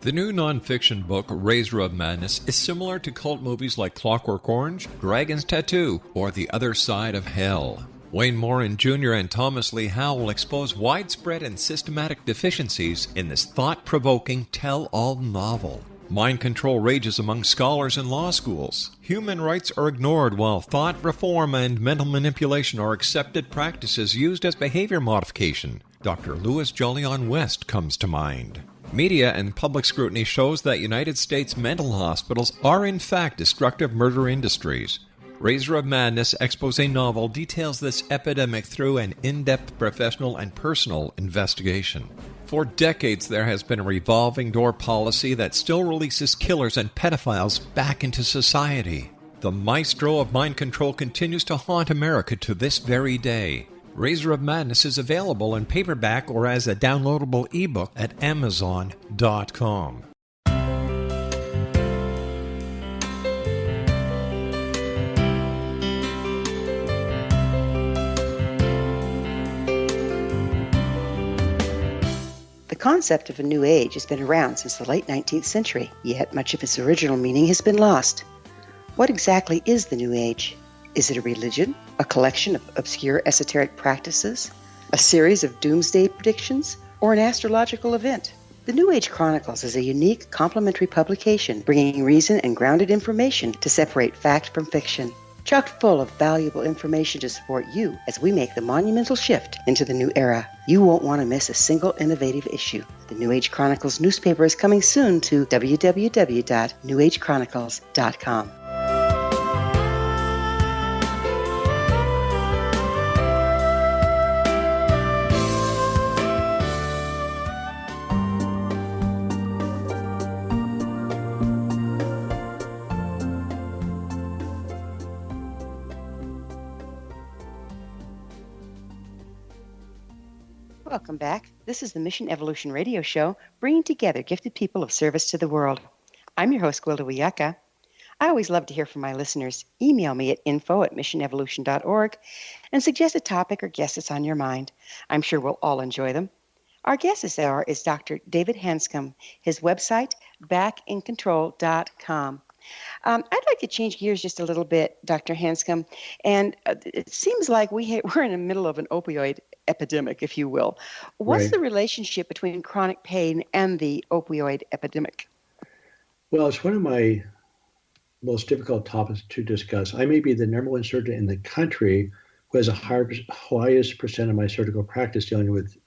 The new nonfiction book, Razor of Madness, is similar to cult movies like Clockwork Orange, Dragon's Tattoo, or The Other Side of Hell. Wayne Morin Jr. and Thomas Lee Howe will expose widespread and systematic deficiencies in this thought-provoking tell-all novel. Mind control rages among scholars in law schools. Human rights are ignored while thought reform and mental manipulation are accepted practices used as behavior modification. Dr. Louis Jolyon West comes to mind. Media and public scrutiny shows that United States mental hospitals are in fact destructive murder industries. Razor of Madness expose novel details this epidemic through an in-depth professional and personal investigation. For decades, there has been a revolving door policy that still releases killers and pedophiles back into society. The maestro of mind control continues to haunt America to this very day. Razor of Madness is available in paperback or as a downloadable ebook at Amazon.com. The concept of a new age has been around since the late 19th century, yet much of its original meaning has been lost. What exactly is the new age? Is it a religion, a collection of obscure esoteric practices, a series of doomsday predictions, or an astrological event? The New Age Chronicles is a unique complementary publication bringing reason and grounded information to separate fact from fiction. chock full of valuable information to support you as we make the monumental shift into the new era. You won't want to miss a single innovative issue. The New Age Chronicles newspaper is coming soon to www.newagechronicles.com. Welcome back. This is the Mission Evolution Radio Show, bringing together gifted people of service to the world. I'm your host, Gwilda Wiyaka. I always love to hear from my listeners. Email me at info@missionevolution.org and suggest a topic or guest that's on your mind. I'm sure we'll all enjoy them. Our guest this hour is Dr. David Hanscom. His website, backincontrol.com. I'd like to change gears just a little bit, Dr. Hanscom, and it seems like we're in the middle of an opioid epidemic, if you will. What's Right. the relationship between chronic pain and the opioid epidemic? Well, it's one of my most difficult topics to discuss. I may be the number one surgeon in the country who has the highest percent of my surgical practice dealing with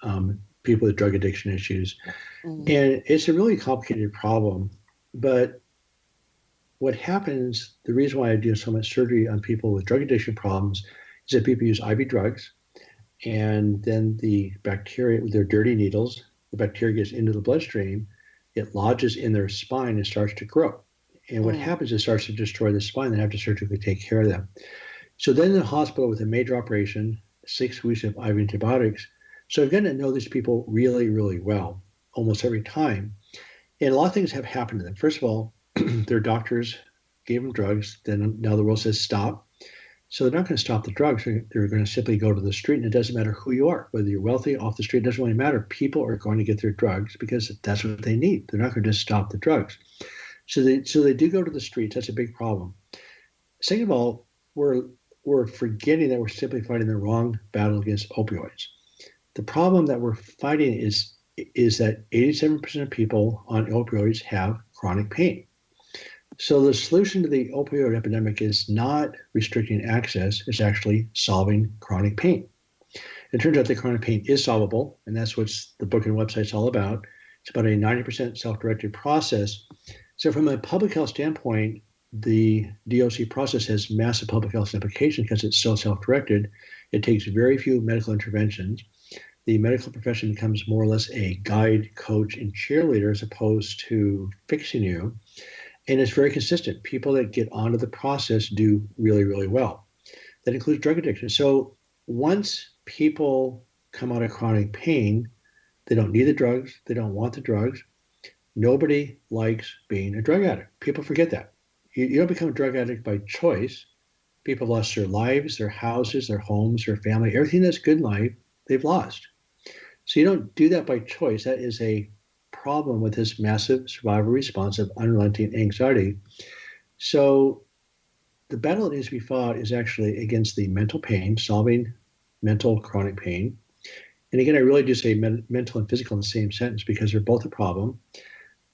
people with drug addiction issues. Mm. And it's a really complicated problem. But what happens, the reason why I do so much surgery on people with drug addiction problems is that people use IV drugs, and then the bacteria, with their dirty needles, the bacteria gets into the bloodstream, it lodges in their spine and starts to grow. And what happens is it starts to destroy the spine. They have to surgically take care of them. So then in the hospital with a major operation, 6 weeks of IV antibiotics. So I've gotten to know these people really, really well, almost every time. And a lot of things have happened to them. First of all, their doctors gave them drugs. Then now the world says stop. So they're not going to stop the drugs. They're going to simply go to the street, and it doesn't matter who you are, whether you're wealthy, off the street, it doesn't really matter. People are going to get their drugs because that's what they need. They're not going to just stop the drugs. So they do go to the streets. That's a big problem. Second of all, we're forgetting that we're simply fighting the wrong battle against opioids. The problem that we're fighting is that 87% of people on opioids have chronic pain. So the solution to the opioid epidemic is not restricting access, it's actually solving chronic pain. It turns out that chronic pain is solvable, and that's what the book and website's all about. It's about a 90% self-directed process. So from a public health standpoint, the DOC process has massive public health implications because it's so self-directed. It takes very few medical interventions. The medical profession becomes more or less a guide, coach, and cheerleader as opposed to fixing you. And it's very consistent. People that get onto the process do really, really well. That includes drug addiction. So once people come out of chronic pain, they don't need the drugs. They don't want the drugs. Nobody likes being a drug addict. People forget that. You don't become a drug addict by choice. People have lost their lives, their houses, their homes, their family, everything that's good in life, they've lost. So you don't do that by choice. That is a problem with this massive survival response of unrelenting anxiety. So the battle that needs to be fought is actually against the mental pain, solving mental chronic pain. And again, I really do say mental and physical in the same sentence because they're both a problem.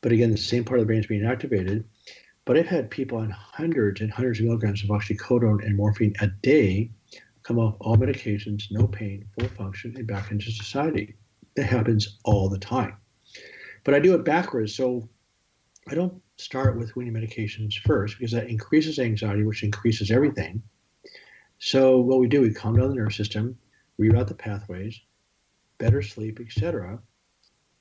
But again, the same part of the brain is being activated. But I've had people on hundreds and hundreds of milligrams of oxycodone and morphine a day come off all medications, no pain, full function, and back into society. That happens all the time. But I do it backwards. So I don't start with weaning medications first because that increases anxiety, which increases everything. So what we do, we calm down the nervous system, reroute the pathways, better sleep, etc.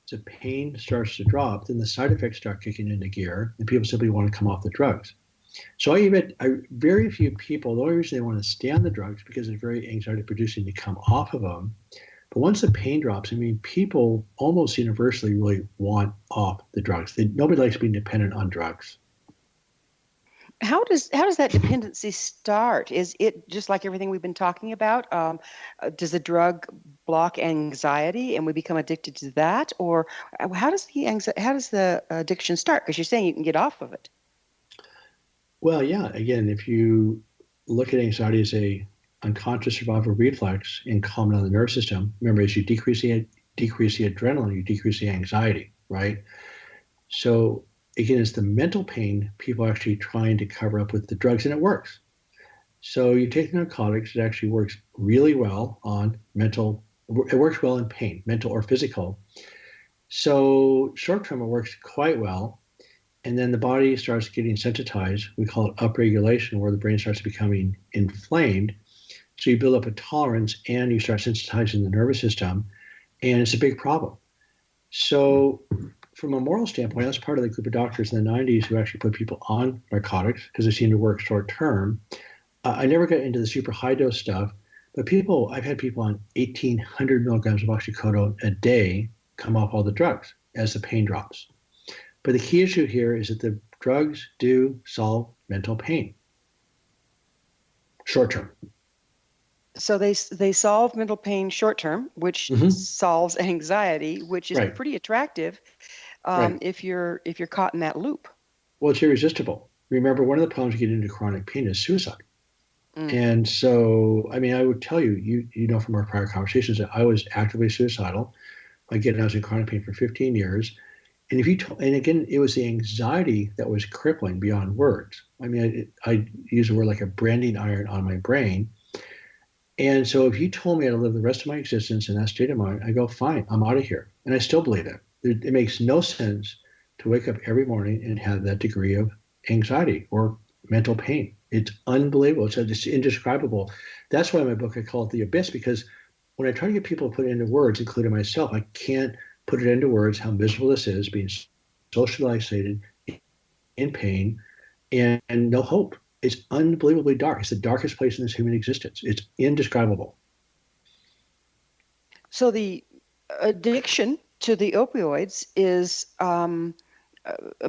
So pain starts to drop, then the side effects start kicking into gear, and people simply want to come off the drugs. So very few people, the only reason they want to stay on the drugs because it's very anxiety producing to come off of them. But once the pain drops, people almost universally really want off the drugs. Nobody likes being dependent on drugs. How does that dependency start? Is it just like everything we've been talking about? Does a drug block anxiety and we become addicted to that, or how does the addiction start? Because you're saying you can get off of it. Well, yeah. Again, if you look at anxiety as a unconscious survival reflex and calm down the nervous system, remember, as you decrease the adrenaline, you decrease the anxiety, right? So again, it's the mental pain people are actually trying to cover up with the drugs, and it works. So you take narcotics, it actually works really well on mental, it works well in pain, mental or physical. So short term, it works quite well. And then the body starts getting sensitized. We call it upregulation, where the brain starts becoming inflamed. So you build up a tolerance and you start sensitizing the nervous system. And it's a big problem. So from a moral standpoint, that's part of the group of doctors in the 90s who actually put people on narcotics because they seem to work short term. I never got into the super high dose stuff, but I've had people on 1,800 milligrams of oxycodone a day come off all the drugs as the pain drops. But the key issue here is that the drugs do solve mental pain, short term. So they solve mental pain short term, which solves anxiety, which is pretty attractive if you're caught in that loop. Well, it's irresistible. Remember, one of the problems you get into chronic pain is suicide. And so, I mean, I would tell you, you know from our prior conversations that I was actively suicidal. Again, I was in chronic pain for 15 years. And and again, it was the anxiety that was crippling beyond words. I mean, I use a word like a branding iron on my brain. And so if you told me I had to live the rest of my existence in that state of mind, I go, fine, I'm out of here. And I still believe it. It makes no sense to wake up every morning and have that degree of anxiety or mental pain. It's unbelievable. It's indescribable. That's why in my book I call it The Abyss, because when I try to get people to put it into words, including myself, I can't put it into words how miserable this is, being socially isolated, in pain, and no hope. It's unbelievably dark. It's the darkest place in this human existence. It's indescribable. So the addiction to the opioids is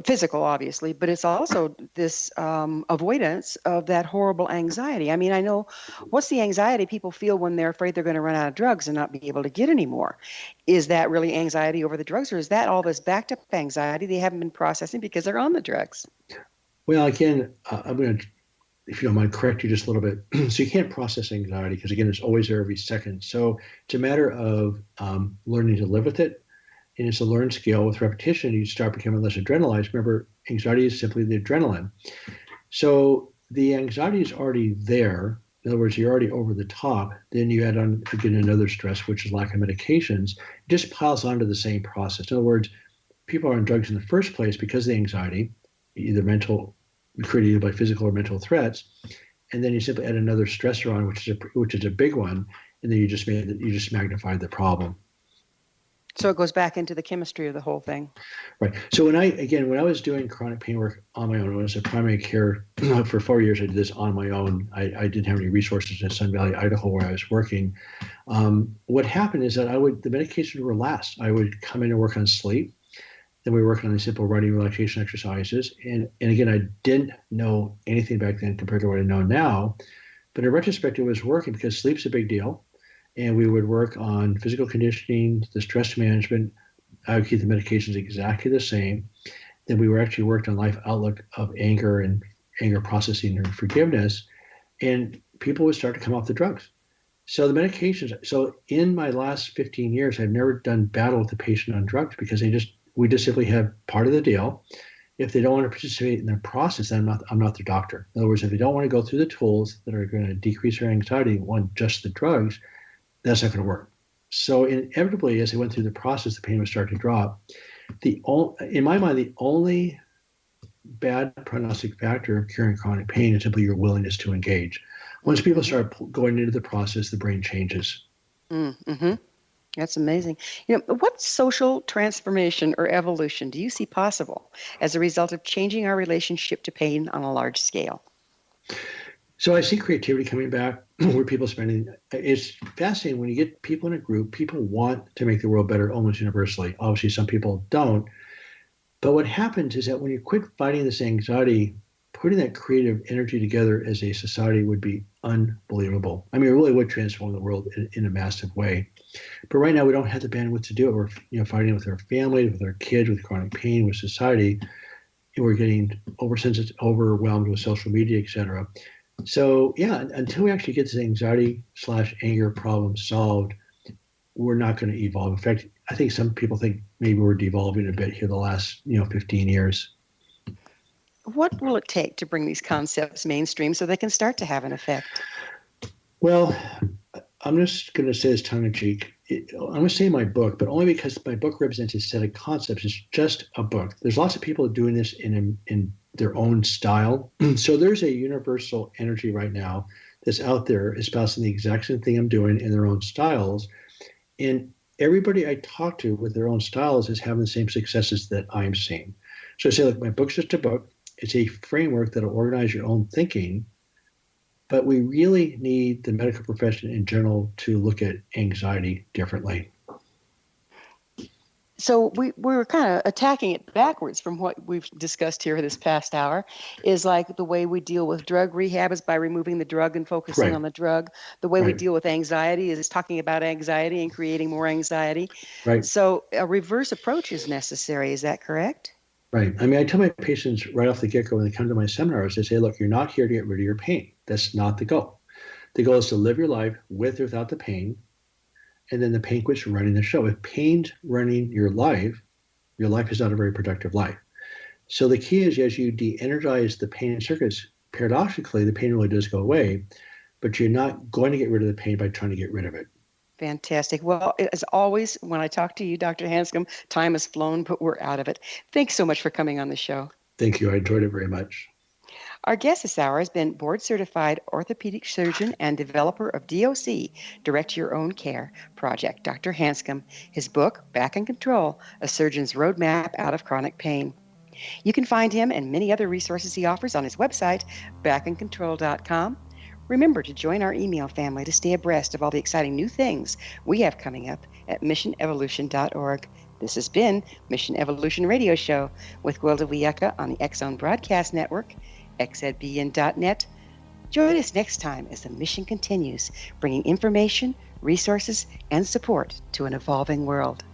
physical, obviously, but it's also this avoidance of that horrible anxiety. I mean, I know what's the anxiety people feel when they're afraid they're going to run out of drugs and not be able to get any more. Is that really anxiety over the drugs, or is that all this backed up anxiety they haven't been processing because they're on the drugs? Well, again, I'm going to, if you don't mind, correct you just a little bit. So you can't process anxiety because, again, it's always there every second. So it's a matter of learning to live with it. And it's a learned skill. With repetition, you start becoming less adrenalized. Remember, anxiety is simply the adrenaline. So the anxiety is already there. In other words, you're already over the top. Then you add on, again, another stress, which is lack of medications. It just piles onto the same process. In other words, people are on drugs in the first place because of the anxiety, either mental, created by physical or mental threats. And then you simply add another stressor on, which is a big one. And then you just magnified the problem. So it goes back into the chemistry of the whole thing. Right. So when I was doing chronic pain work on my own, when I was a primary care for 4 years, I did this on my own. I didn't have any resources in Sun Valley, Idaho, where I was working. What happened is that the medications were last. I would come in and work on sleep. Then we work on these simple writing relaxation exercises. And again, I didn't know anything back then compared to what I know now. But in retrospect, it was working because sleep's a big deal. And we would work on physical conditioning, the stress management. I would keep the medications exactly the same. Then we were actually worked on life outlook of anger and anger processing and forgiveness. And people would start to come off the drugs. So the medications, so in my last 15 years, I've never done battle with the patient on drugs because we just simply have part of the deal. If they don't want to participate in their process, then I'm not their doctor. In other words, if they don't want to go through the tools that are going to decrease their anxiety on just the drugs, that's not going to work. So inevitably, as they went through the process, the pain would start to drop. In my mind, the only bad prognostic factor of curing chronic pain is simply your willingness to engage. Once people start going into the process, the brain changes. Mm-hmm. That's amazing. What social transformation or evolution do you see possible as a result of changing our relationship to pain on a large scale? So I see creativity coming back where people spending. It's fascinating when you get people in a group, people want to make the world better almost universally. Obviously, some people don't. But what happens is that when you quit fighting this anxiety, putting that creative energy together as a society would be unbelievable. I mean, it really would transform the world in a massive way. But right now, we don't have the bandwidth to do it. We're fighting with our family, with our kids, with chronic pain, with society. And we're getting oversensitive, overwhelmed with social media, et cetera. So yeah, until we actually get this anxiety/anger problem solved, we're not going to evolve. In fact, I think some people think maybe we're devolving a bit here the last 15 years. what will it take to bring these concepts mainstream so they can start to have an effect? Well, I'm just going to say this tongue in cheek. I'm going to say my book, but only because my book represents a set of concepts. It's just a book. There's lots of people doing this in their own style. So there's a universal energy right now that's out there espousing the exact same thing I'm doing in their own styles. And everybody I talk to with their own styles is having the same successes that I'm seeing. So I say, look, my book's just a book. It's a framework that'll organize your own thinking. But we really need the medical profession in general to look at anxiety differently. So we're kind of attacking it backwards from what we've discussed here this past hour, is like the way we deal with drug rehab is by removing the drug and focusing Right. on the drug. The way we Right. deal with anxiety is talking about anxiety and creating more anxiety. Right. So a reverse approach is necessary. Is that correct? Right. I mean, I tell my patients right off the get-go when they come to my seminars, I say, look, you're not here to get rid of your pain. That's not the goal. The goal is to live your life with or without the pain, and then the pain quits running the show. If pain's running your life is not a very productive life. So the key is, as you de-energize the pain circuits, paradoxically, the pain really does go away, but you're not going to get rid of the pain by trying to get rid of it. Fantastic. Well, as always, when I talk to you, Dr. Hanscom, time has flown, but we're out of it. Thanks so much for coming on the show. Thank you. I enjoyed it very much. Our guest this hour has been board-certified orthopedic surgeon and developer of DOC, Direct Your Own Care project, Dr. Hanscom. His book, Back in Control, A Surgeon's Roadmap Out of Chronic Pain. You can find him and many other resources he offers on his website, backincontrol.com. Remember to join our email family to stay abreast of all the exciting new things we have coming up at missionevolution.org. This has been Mission Evolution Radio Show with Gwilda Wiyaka on the X Zone Broadcast Network, xzbn.net. Join us next time as the mission continues, bringing information, resources, and support to an evolving world.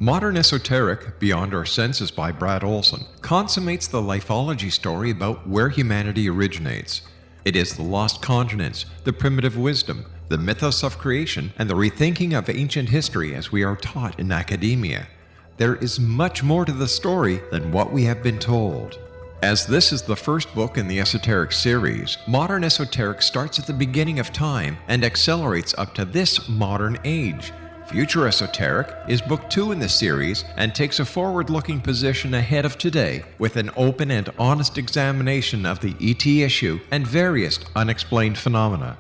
Modern Esoteric, Beyond Our Senses by Brad Olson, consummates the lifeology story about where humanity originates. It is the lost continents, the primitive wisdom, the mythos of creation, and the rethinking of ancient history as we are taught in academia. There is much more to the story than what we have been told. As this is the first book in the Esoteric series, Modern Esoteric starts at the beginning of time and accelerates up to this modern age. Future Esoteric is book 2 in the series and takes a forward-looking position ahead of today with an open and honest examination of the ET issue and various unexplained phenomena.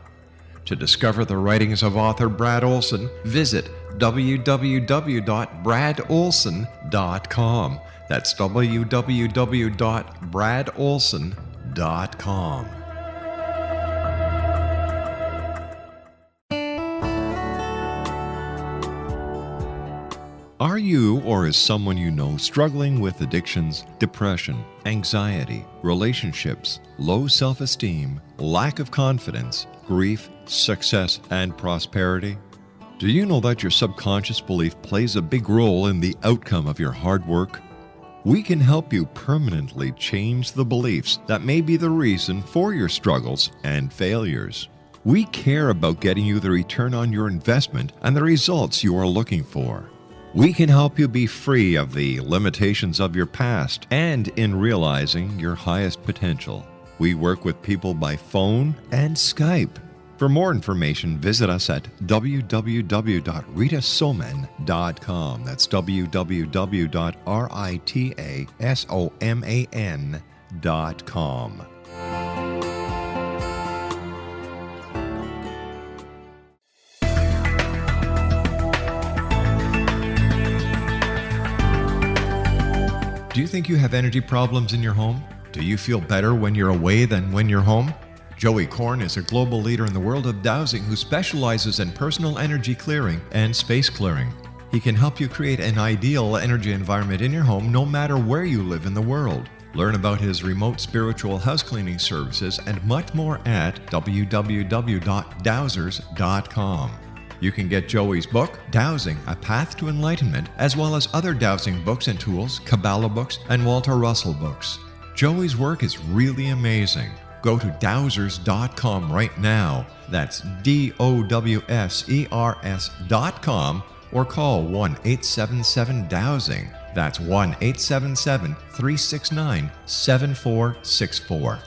To discover the writings of author Brad Olson, visit www.bradolson.com. That's www.bradolson.com. Are you or is someone you know struggling with addictions, depression, anxiety, relationships, low self-esteem, lack of confidence, grief, success, and prosperity? Do you know that your subconscious belief plays a big role in the outcome of your hard work? We can help you permanently change the beliefs that may be the reason for your struggles and failures. We care about getting you the return on your investment and the results you are looking for. We can help you be free of the limitations of your past and in realizing your highest potential. We work with people by phone and Skype. For more information, visit us at www.ritasoman.com. That's www.ritasoman.com. Do you think you have energy problems in your home? Do you feel better when you're away than when you're home? Joey Korn is a global leader in the world of dowsing who specializes in personal energy clearing and space clearing. He can help you create an ideal energy environment in your home no matter where you live in the world. Learn about his remote spiritual house cleaning services and much more at www.dowsers.com. You can get Joey's book, Dowsing, A Path to Enlightenment, as well as other dowsing books and tools, Kabbalah books, and Walter Russell books. Joey's work is really amazing. Go to dowsers.com right now. That's DOWSERS.com, or call 1-877-DOWSING. That's 1-877-369-7464.